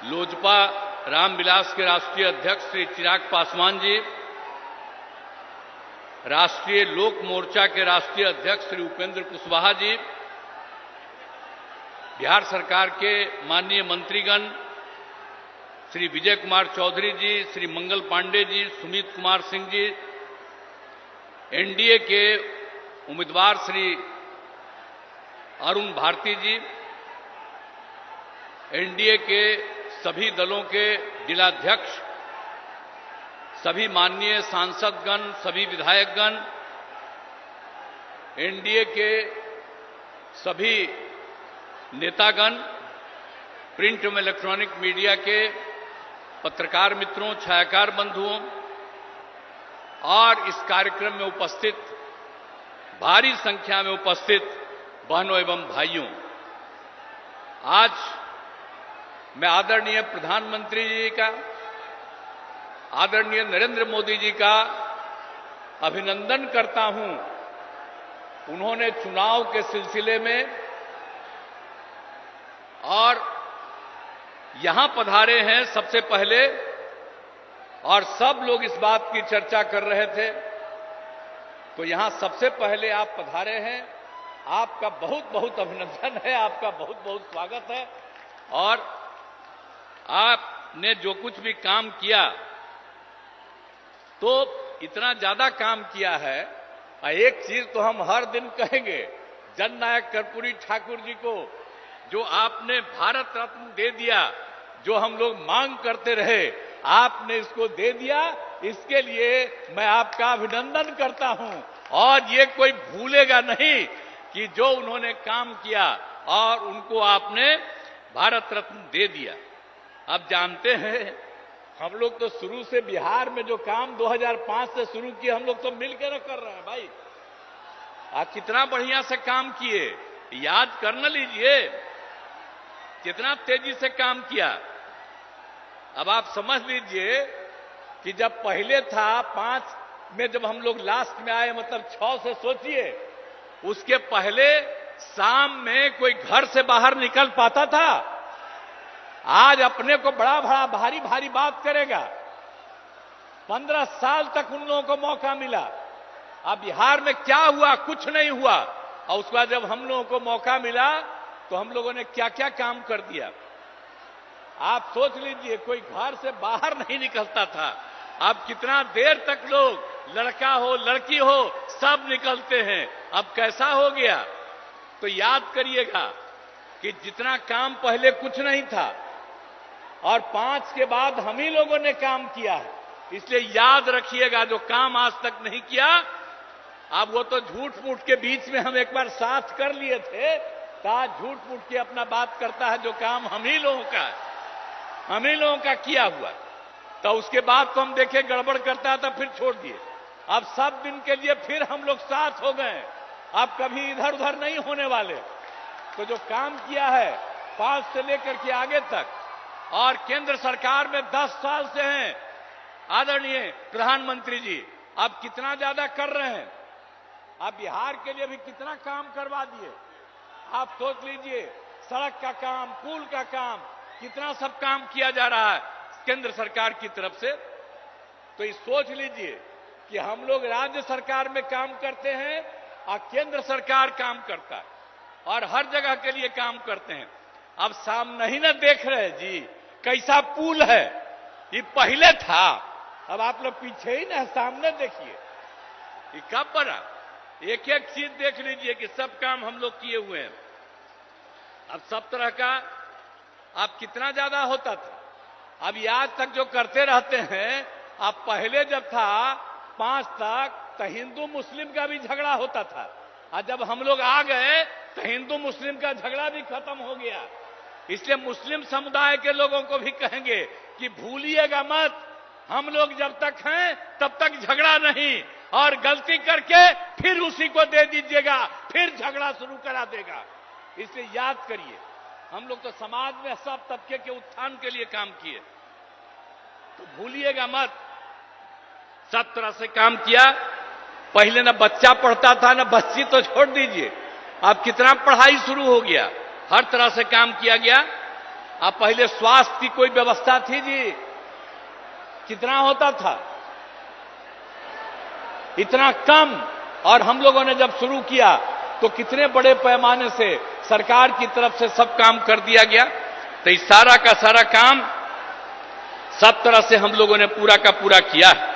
लोजपा रामविलास के राष्ट्रीय अध्यक्ष श्री चिराग पासवान जी, राष्ट्रीय लोक मोर्चा के राष्ट्रीय अध्यक्ष श्री उपेंद्र कुशवाहा जी, बिहार सरकार के माननीय मंत्रीगण श्री विजय कुमार चौधरी जी, श्री मंगल पांडे जी, सुमित कुमार सिंह जी, एनडीए के उम्मीदवार श्री अरुण भारती जी, एनडीए के सभी दलों के जिलाध्यक्ष, सभी माननीय सांसदगण, सभी विधायकगण, एनडीए के सभी नेतागण, प्रिंट एवं इलेक्ट्रॉनिक मीडिया के पत्रकार मित्रों, छायाकार बंधुओं और इस कार्यक्रम में उपस्थित भारी संख्या में उपस्थित बहनों एवं भाइयों, आज मैं आदरणीय प्रधानमंत्री जी का, आदरणीय नरेंद्र मोदी जी का अभिनंदन करता हूं। उन्होंने चुनाव के सिलसिले में और यहां पधारे हैं सबसे पहले, और सब लोग इस बात की चर्चा कर रहे थे, तो यहां सबसे पहले आप पधारे हैं। आपका बहुत बहुत अभिनंदन है, आपका बहुत बहुत स्वागत है। और आपने जो कुछ भी काम किया, तो इतना ज्यादा काम किया है। एक चीज तो हम हर दिन कहेंगे, जननायक कर्पूरी ठाकुर जी को जो आपने भारत रत्न दे दिया, जो हम लोग मांग करते रहे, आपने इसको दे दिया। इसके लिए मैं आपका अभिनंदन करता हूं। और ये कोई भूलेगा नहीं कि जो उन्होंने काम किया और उनको आपने भारत रत्न दे दिया। अब जानते हैं, हम लोग तो शुरू से बिहार में जो काम 2005 से शुरू किए, हम लोग तो मिलकर कर रहे हैं भाई। आप कितना बढ़िया से काम किए, याद कर न लीजिए कितना तेजी से काम किया। अब आप समझ लीजिए कि जब पहले था 5 में, जब हम लोग लास्ट में आए, मतलब 6 से सोचिए, उसके पहले शाम में कोई घर से बाहर निकल पाता था? आज अपने को बड़ा बड़ा भारी भारी बात करेगा। 15 साल तक उन लोगों को मौका मिला। अब बिहार में क्या हुआ? कुछ नहीं हुआ। और उसके बाद जब हम लोगों को मौका मिला, तो हम लोगों ने क्या क्या काम कर दिया। आप सोच लीजिए, कोई घर से बाहर नहीं निकलता था। अब कितना देर तक लोग, लड़का हो लड़की हो, सब निकलते हैं। अब कैसा हो गया? तो याद करिएगा कि जितना काम पहले कुछ नहीं था, और 5 के बाद हम ही लोगों ने काम किया है। इसलिए याद रखिएगा, जो काम आज तक नहीं किया, अब वो तो झूठ मूठ के बीच में हम एक बार साथ कर लिए थे, तो झूठ मूठ के अपना बात करता है। जो काम हम ही लोगों का है, हम ही लोगों का किया हुआ, तो उसके बाद तो हम देखे गड़बड़ करता था, फिर छोड़ दिए। अब सब दिन के लिए फिर हम लोग साथ हो गए। अब कभी इधर उधर नहीं होने वाले। तो जो काम किया है 5 से लेकर के आगे तक, और केंद्र सरकार में 10 साल से हैं आदरणीय प्रधानमंत्री जी, अब कितना ज्यादा कर रहे हैं। अब बिहार के लिए भी कितना काम करवा दिए। आप सोच लीजिए, सड़क का काम, पुल का काम, कितना सब काम किया जा रहा है केंद्र सरकार की तरफ से। तो ये सोच लीजिए कि हम लोग राज्य सरकार में काम करते हैं और केंद्र सरकार काम करता है, और हर जगह के लिए काम करते हैं। अब सामने ही ना देख रहे जी कैसा पुल है। ये पहले था, अब आप लोग पीछे ही ना, सामने देखिए ये कब बना। एक एक चीज देख लीजिए कि सब काम हम लोग किए हुए हैं। अब सब तरह का, अब कितना ज्यादा होता था। अब ये आज तक जो करते रहते हैं। अब पहले जब था 5 तक, तो हिंदू मुस्लिम का भी झगड़ा होता था, और जब हम लोग आ गए तो हिंदू मुस्लिम का झगड़ा भी खत्म हो गया। इसलिए मुस्लिम समुदाय के लोगों को भी कहेंगे कि भूलिएगा मत, हम लोग जब तक हैं तब तक झगड़ा नहीं, और गलती करके फिर उसी को दे दीजिएगा, फिर झगड़ा शुरू करा देगा। इसलिए याद करिए, हम लोग तो समाज में सब तबके के उत्थान के लिए काम किए, तो भूलिएगा मत। सब तरह से काम किया। पहले ना बच्चा पढ़ता था, ना बच्ची तो छोड़ दीजिए, अब कितना पढ़ाई शुरू हो गया। हर तरह से काम किया गया। अब पहले स्वास्थ्य की कोई व्यवस्था थी जी? कितना होता था? इतना कम। और हम लोगों ने जब शुरू किया तो कितने बड़े पैमाने से सरकार की तरफ से सब काम कर दिया गया। तो इस सारा का सारा काम सब तरह से हम लोगों ने पूरा का पूरा किया है।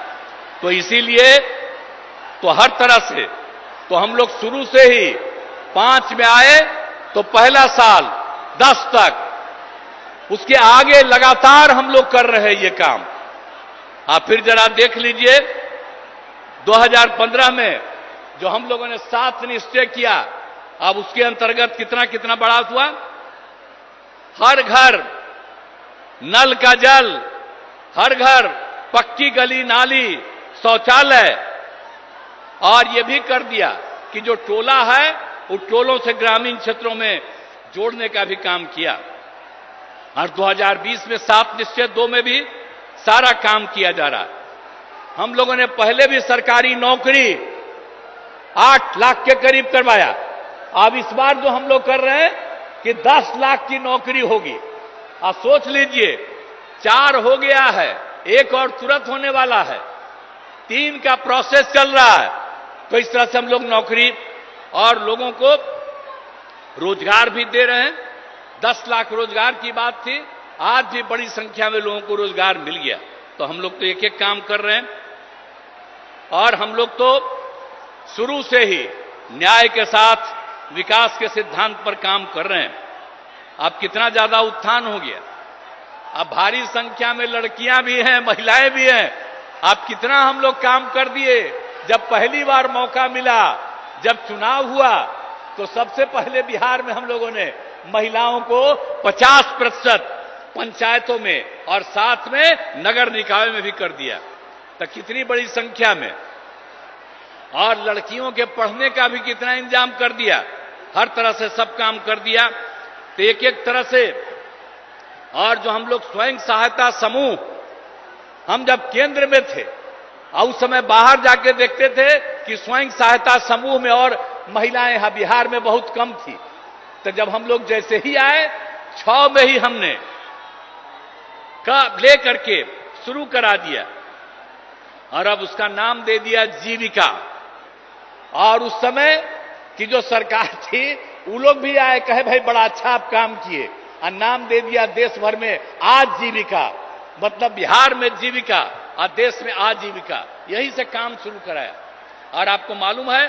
तो इसीलिए तो हर तरह से तो हम लोग शुरू से ही 5 में आए तो पहला साल 10 तक, उसके आगे लगातार हम लोग कर रहे हैं ये काम। आप फिर जरा देख लीजिए 2015 में जो हम लोगों ने 7 निश्चय किया, अब उसके अंतर्गत कितना कितना बढ़ा हुआ। हर घर नल का जल, हर घर पक्की गली नाली शौचालय, और यह भी कर दिया कि जो टोला है उन टोलों से ग्रामीण क्षेत्रों में जोड़ने का भी काम किया। और 2020 में 7 निश्चय 2 में भी सारा काम किया जा रहा है। हम लोगों ने पहले भी सरकारी नौकरी 8 लाख के करीब करवाया। अब इस बार जो हम लोग कर रहे हैं कि 10 लाख की नौकरी होगी। आप सोच लीजिए 4 हो गया है, 1 और तुरंत होने वाला है, 3 का प्रोसेस चल रहा है। तो इस तरह से हम लोग नौकरी और लोगों को रोजगार भी दे रहे हैं। 10 लाख रोजगार की बात थी, आज भी बड़ी संख्या में लोगों को रोजगार मिल गया। तो हम लोग तो एक एक काम कर रहे हैं। और हम लोग तो शुरू से ही न्याय के साथ विकास के सिद्धांत पर काम कर रहे हैं। अब कितना ज्यादा उत्थान हो गया। अब भारी संख्या में लड़कियां भी हैं, महिलाएं भी हैं। अब कितना हम लोग काम कर दिए। जब पहली बार मौका मिला, जब चुनाव हुआ, तो सबसे पहले बिहार में हम लोगों ने महिलाओं को 50% पंचायतों में और साथ में नगर निकाय में भी कर दिया। तो कितनी बड़ी संख्या में। और लड़कियों के पढ़ने का भी कितना इंतजाम कर दिया। हर तरह से सब काम कर दिया। तो एक एक तरह से। और जो हम लोग स्वयं सहायता समूह, हम जब केंद्र में थे और उस समय बाहर जाके देखते थे कि स्वयं सहायता समूह में और महिलाएं यहां बिहार में बहुत कम थी। तो जब हम लोग जैसे ही आए 6 में ही हमने ले करके शुरू करा दिया और अब उसका नाम दे दिया जीविका। और उस समय की जो सरकार थी वो लोग भी आए, कहे भाई बड़ा अच्छा आप काम किए, और नाम दे दिया देश भर में आजीविका। मतलब बिहार में जीविका और देश में आजीविका, यही से काम शुरू कराया। और आपको मालूम है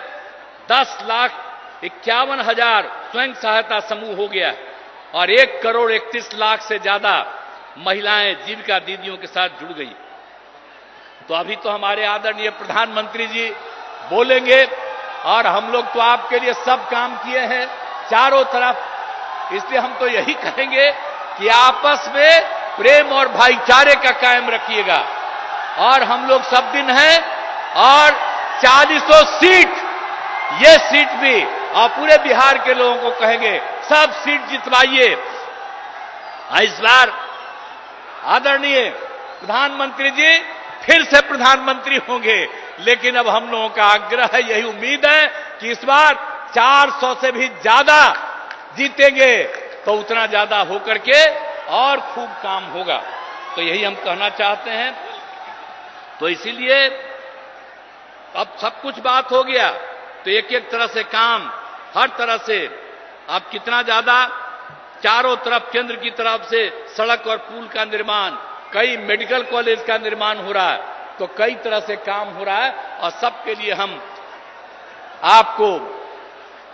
10,51,000 स्वयं सहायता समूह हो गया और 1,31,00,000 से ज्यादा महिलाएं जीविका दीदियों के साथ जुड़ गई। तो अभी तो हमारे आदरणीय प्रधानमंत्री जी बोलेंगे और हम लोग तो आपके लिए सब काम किए हैं चारों तरफ। इसलिए हम तो यही कहेंगे कि आपस में प्रेम और भाईचारे का कायम रखिएगा। और हम लोग सब दिन हैं और 40 सीट, ये सीट भी और पूरे बिहार के लोगों को कहेंगे सब सीट जितवाइए। इस बार आदरणीय प्रधानमंत्री जी फिर से प्रधानमंत्री होंगे, लेकिन अब हम लोगों का आग्रह है, यही उम्मीद है कि इस बार 400 से भी ज्यादा जीतेंगे तो उतना ज्यादा होकर के और खूब काम होगा। तो यही हम कहना चाहते हैं। तो इसीलिए अब सब कुछ बात हो गया तो एक एक तरह से काम हर तरह से अब कितना ज्यादा चारों तरफ केंद्र की तरफ से सड़क और पुल का निर्माण, कई मेडिकल कॉलेज का निर्माण हो रहा है। तो कई तरह से काम हो रहा है और सबके लिए हम आपको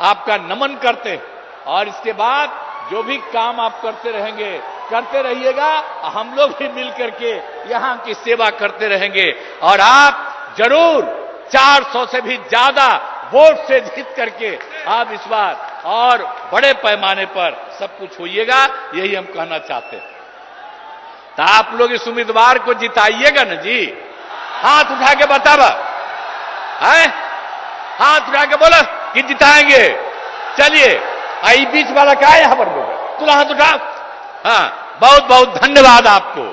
आपका नमन करते हैं। और इसके बाद जो भी काम आप करते रहेंगे करते रहिएगा, हम लोग भी मिल करके यहां की सेवा करते रहेंगे और आप जरूर 400 से भी ज्यादा वोट से जीत करके आप इस बार और बड़े पैमाने पर सब कुछ होइएगा, यही हम कहना चाहते हैं। तो आप लोग इस उम्मीदवार को जिताइएगा ना जी? हाथ उठा के बतावा है, हाथ उठा के बोला कि जिताएंगे। चलिए आई बीच वाला क्या है यहां पर, बोलो तुम हाथ उठा। हाँ, बहुत बहुत धन्यवाद आपको।